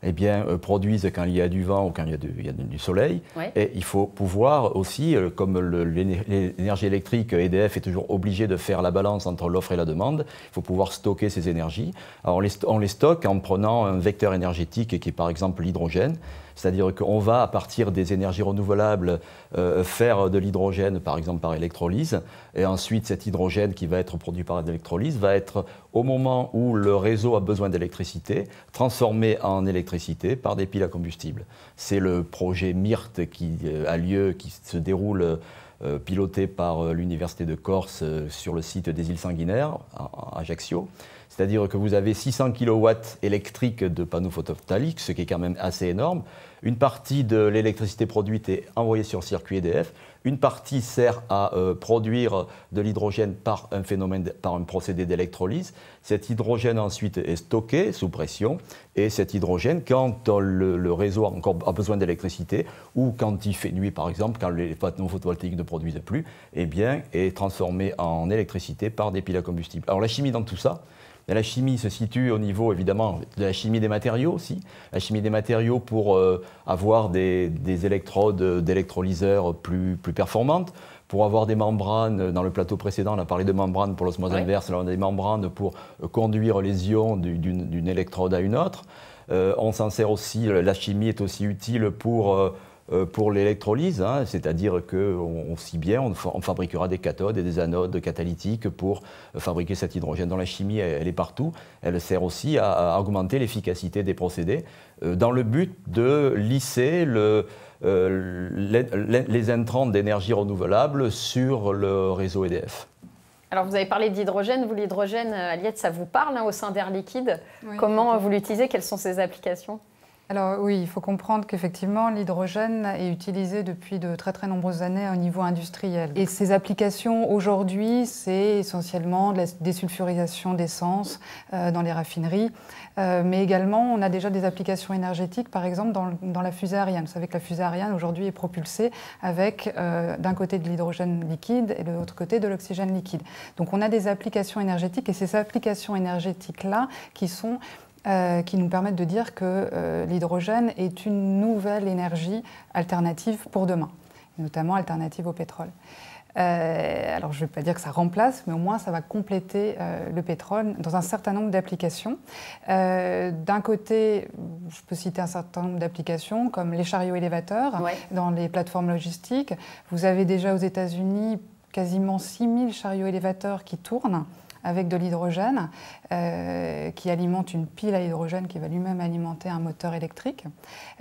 eh bien, produisent quand il y a du vent ou quand il y a du soleil. Ouais. Et il faut pouvoir aussi, comme l'énergie électrique, EDF est toujours obligé de faire la balance entre l'offre et la demande, il faut pouvoir stocker ces énergies. Alors, on les stocke en prenant un vecteur énergétique qui est par exemple l'hydrogène. C'est-à-dire qu'on va, à partir des énergies renouvelables, faire de l'hydrogène, par exemple par électrolyse, et ensuite cet hydrogène qui va être produit par l'électrolyse va être, au moment où le réseau a besoin d'électricité, transformé en électricité par des piles à combustible. C'est le projet MIRT qui a lieu, qui se déroule piloté par l'Université de Corse sur le site des îles Sanguinaires, à Ajaccio. C'est-à-dire que vous avez 600 kW électriques de panneaux photovoltaïques, ce qui est quand même assez énorme. Une partie de l'électricité produite est envoyée sur le circuit EDF. Une partie sert à produire de l'hydrogène par un procédé d'électrolyse. Cet hydrogène ensuite est stocké sous pression. Et cet hydrogène, quand le réseau a besoin d'électricité, ou quand il fait nuit par exemple, quand les panneaux photovoltaïques ne produisent plus, eh bien, est transformé en électricité par des piles à combustible. Alors la chimie dans tout ça, la chimie se situe au niveau, évidemment, de la chimie des matériaux aussi. La chimie des matériaux pour avoir des électrodes d'électrolyseurs plus performantes, pour avoir des membranes. Dans le plateau précédent, on a parlé de membranes pour l'osmose inverse, là on a des membranes pour conduire les ions d'une électrode à une autre. On s'en sert aussi, la chimie est aussi utile pour l'électrolyse, hein, c'est-à-dire qu'on fabriquera des cathodes et des anodes catalytiques pour fabriquer cet hydrogène. Dans la chimie, elle est partout. Elle sert aussi à augmenter l'efficacité des procédés dans le but de lisser les intrants d'énergie renouvelable sur le réseau EDF. Alors vous avez parlé d'hydrogène. Vous, l'hydrogène, Aliette, ça vous parle hein, au sein d'Air Liquide? Oui. Comment vous l'utilisez? Quelles sont ses applications? Alors oui, il faut comprendre qu'effectivement l'hydrogène est utilisé depuis de très très nombreuses années au niveau industriel. Et ses applications aujourd'hui, c'est essentiellement de la désulfurisation d'essence dans les raffineries, mais également on a déjà des applications énergétiques, par exemple dans la fusée Ariane. Vous savez que la fusée Ariane aujourd'hui est propulsée avec d'un côté de l'hydrogène liquide et de l'autre côté de l'oxygène liquide. Donc on a des applications énergétiques et ces applications énergétiques-là qui nous permettent de dire que l'hydrogène est une nouvelle énergie alternative pour demain. notamment alternatives au pétrole. Alors je ne vais pas dire que ça remplace, mais au moins ça va compléter le pétrole dans un certain nombre d'applications. D'un côté, je peux citer un certain nombre d'applications comme les chariots élévateurs dans les plateformes logistiques. Vous avez déjà aux États-Unis quasiment 6000 chariots élévateurs qui tournent avec de l'hydrogène, qui alimente une pile à hydrogène qui va lui-même alimenter un moteur électrique.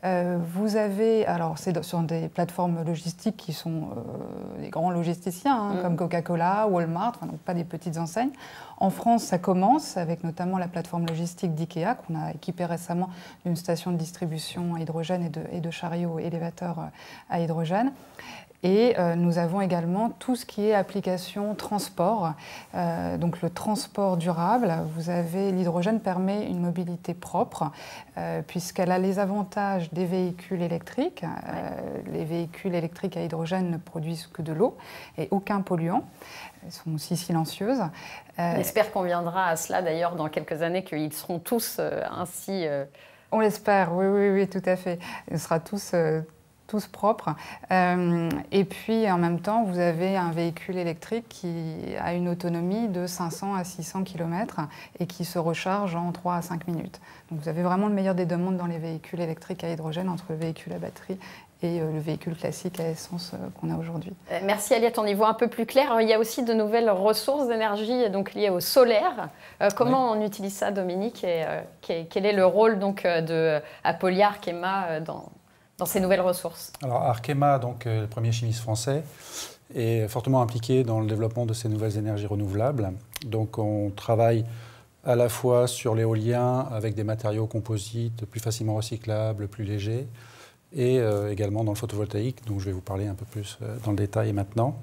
Vous avez, alors c'est sur des plateformes logistiques qui sont des grands logisticiens, comme Coca-Cola, Walmart, enfin, donc pas des petites enseignes. En France, ça commence avec notamment la plateforme logistique d'IKEA, qu'on a équipée récemment d'une station de distribution à hydrogène et de chariots élévateurs à hydrogène. Et nous avons également tout ce qui est application transport, donc le transport durable. Vous avez, l'hydrogène permet une mobilité propre, puisqu'elle a les avantages des véhicules électriques. Les véhicules électriques à hydrogène ne produisent que de l'eau et aucun polluant. Elles sont aussi silencieuses. J'espère qu'on viendra à cela d'ailleurs dans quelques années, qu'ils seront tous ainsi... On l'espère, oui, tout à fait. Ils seront tous propres. Et puis, en même temps, vous avez un véhicule électrique qui a une autonomie de 500 à 600 km et qui se recharge en 3 à 5 minutes. Donc, vous avez vraiment le meilleur des deux mondes dans les véhicules électriques à hydrogène entre le véhicule à batterie et le véhicule classique à essence qu'on a aujourd'hui. Merci Aliette, on y voit un peu plus clair. Il y a aussi de nouvelles ressources d'énergie donc liées au solaire. Comment on utilise ça, Dominique, et quel est le rôle donc de Apolia Arkema dans ces nouvelles ressources? Alors Arkema, donc le premier chimiste français, est fortement impliqué dans le développement de ces nouvelles énergies renouvelables. Donc on travaille à la fois sur l'éolien avec des matériaux composites plus facilement recyclables, plus légers, et également dans le photovoltaïque, dont je vais vous parler un peu plus dans le détail maintenant.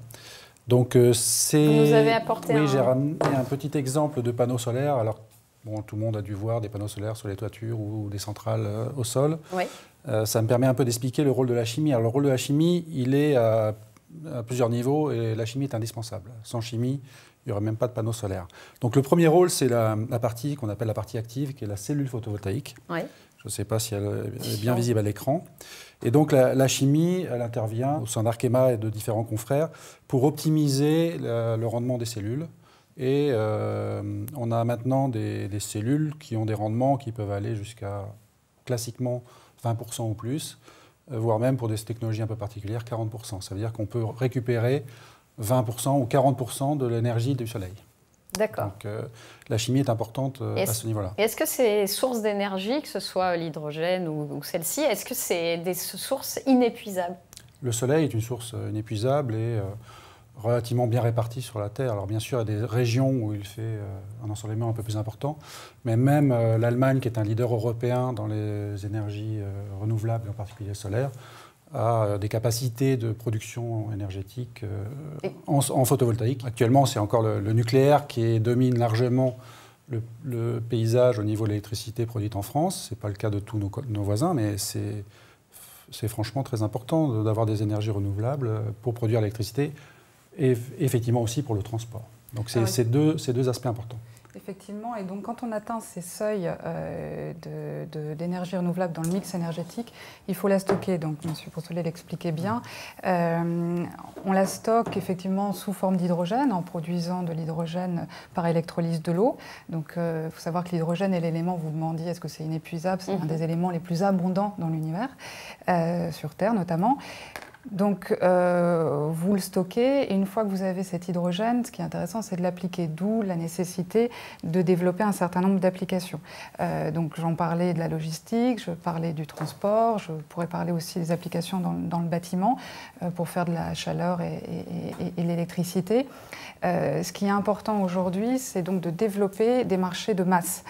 Donc c'est... Vous nous avez apporté j'ai ramené un petit exemple de panneau solaire. Alors bon, tout le monde a dû voir des panneaux solaires sur les toitures ou des centrales au sol. Oui. Ça me permet un peu d'expliquer le rôle de la chimie. Alors le rôle de la chimie, il est à plusieurs niveaux et la chimie est indispensable. Sans chimie, il n'y aurait même pas de panneau solaire. Donc le premier rôle, c'est la partie qu'on appelle la partie active, qui est la cellule photovoltaïque. Oui. Je ne sais pas si elle est bien visible à l'écran. Et donc la chimie, elle intervient au sein d'Arkema et de différents confrères pour optimiser le rendement des cellules. Et on a maintenant des cellules qui ont des rendements qui peuvent aller jusqu'à, classiquement, 20% ou plus, voire même pour des technologies un peu particulières, 40%. Ça veut dire qu'on peut récupérer 20% ou 40% de l'énergie du soleil. D'accord. Donc la chimie est importante à ce niveau-là. Est-ce que ces sources d'énergie, que ce soit l'hydrogène ou celle-ci, est-ce que c'est des sources inépuisables? Le soleil est une source inépuisable et relativement bien répartie sur la Terre. Alors bien sûr, il y a des régions où il fait un ensoleillement un peu plus important, mais même l'Allemagne, qui est un leader européen dans les énergies renouvelables, en particulier solaires, a des capacités de production énergétique en photovoltaïque. Actuellement, c'est encore le nucléaire qui domine largement le paysage au niveau de l'électricité produite en France. Ce n'est pas le cas de tous nos voisins, mais c'est franchement très important d'avoir des énergies renouvelables pour produire l'électricité et effectivement aussi pour le transport. Donc c'est deux aspects importants. Effectivement, et donc quand on atteint ces seuils d'énergie renouvelable dans le mix énergétique, il faut la stocker. Donc M. Poncelet l'expliquait bien. On la stocke effectivement sous forme d'hydrogène, en produisant de l'hydrogène par électrolyse de l'eau. Donc il faut savoir que l'hydrogène est l'élément, vous demandiez est-ce que c'est inépuisable, c'est un des éléments les plus abondants dans l'univers, sur Terre notamment. Donc, vous le stockez et une fois que vous avez cet hydrogène, ce qui est intéressant, c'est de l'appliquer, d'où la nécessité de développer un certain nombre d'applications. Donc, j'en parlais de la logistique, je parlais du transport, je pourrais parler aussi des applications dans le bâtiment pour faire de la chaleur et l'électricité. Ce qui est important aujourd'hui, c'est donc de développer des marchés de masse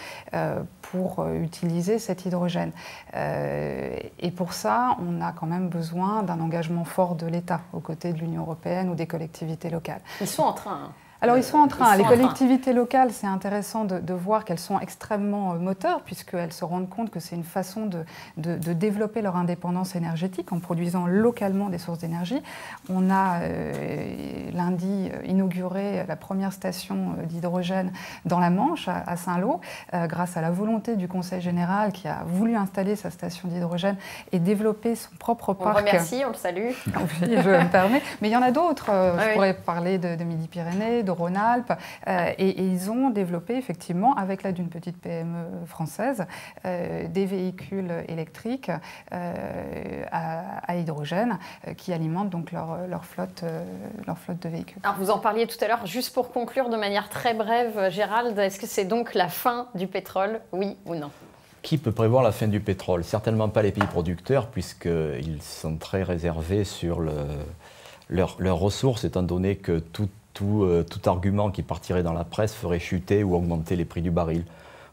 pour utiliser cet hydrogène. Et pour ça, on a quand même besoin d'un engagement fort de l'État aux côtés de l'Union européenne ou des collectivités locales. Ils sont en train. Alors ils sont en train, les collectivités locales, c'est intéressant de voir qu'elles sont extrêmement moteurs puisqu'elles se rendent compte que c'est une façon de développer leur indépendance énergétique en produisant localement des sources d'énergie. On a lundi inauguré la première station d'hydrogène dans la Manche, à Saint-Lô, grâce à la volonté du Conseil général qui a voulu installer sa station d'hydrogène et développer son propre parc. On le remercie, on le salue. Oui, je me permets. Mais il y en a d'autres. Je pourrais parler de Midi-Pyrénées, de Rhône-Alpes. Et ils ont développé effectivement, avec l'aide d'une petite PME française, des véhicules électriques à hydrogène qui alimentent donc leur flotte de véhicules. Alors vous en parliez tout à l'heure, juste pour conclure de manière très brève, Gérald, est-ce que c'est donc la fin du pétrole, oui ou non? Qui peut prévoir la fin du pétrole? Certainement pas les pays producteurs, puisqu'ils sont très réservés sur leurs ressources, étant donné que tout argument qui partirait dans la presse ferait chuter ou augmenter les prix du baril.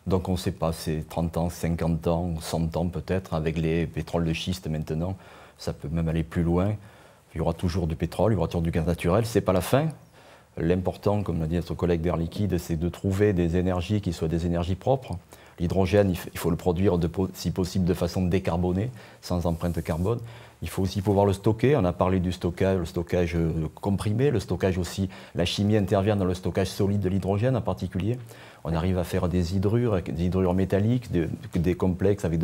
Donc on ne sait pas, c'est 30 ans, 50 ans, 100 ans peut-être, avec les pétroles de schiste maintenant, ça peut même aller plus loin. Il y aura toujours du pétrole, il y aura toujours du gaz naturel, ce n'est pas la fin. L'important, comme l'a dit notre collègue d'Air Liquide, c'est de trouver des énergies qui soient des énergies propres. L'hydrogène, il faut le produire si possible de façon décarbonée, sans empreinte carbone. Il faut aussi pouvoir le stocker. On a parlé du stockage, le stockage comprimé, le stockage aussi. La chimie intervient dans le stockage solide de l'hydrogène en particulier. On arrive à faire des hydrures métalliques, des complexes avec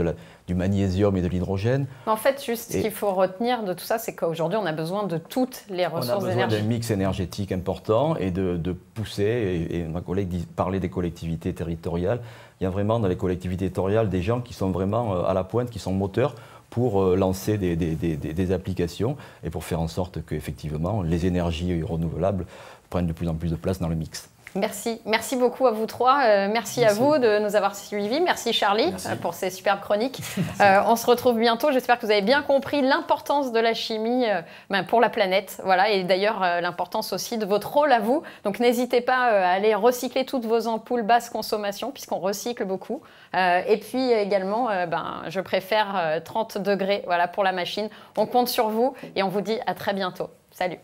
du magnésium et de l'hydrogène. En fait, juste ce qu'il faut retenir de tout ça, c'est qu'aujourd'hui, on a besoin de toutes les ressources d'énergie. On a besoin d'un mix énergétique important et de pousser, et ma collègue parlait des collectivités territoriales. Il y a vraiment dans les collectivités territoriales des gens qui sont vraiment à la pointe, qui sont moteurs pour lancer des applications et pour faire en sorte qu'effectivement les énergies renouvelables prennent de plus en plus de place dans le mix. Merci. Merci beaucoup à vous trois. Merci à vous de nous avoir suivis. Merci Charlie pour ces superbes chroniques. On se retrouve bientôt. J'espère que vous avez bien compris l'importance de la chimie pour la planète. Voilà. Et d'ailleurs, l'importance aussi de votre rôle à vous. Donc n'hésitez pas à aller recycler toutes vos ampoules basse consommation, puisqu'on recycle beaucoup. Et puis également, je préfère 30 degrés pour la machine. On compte sur vous et on vous dit à très bientôt. Salut.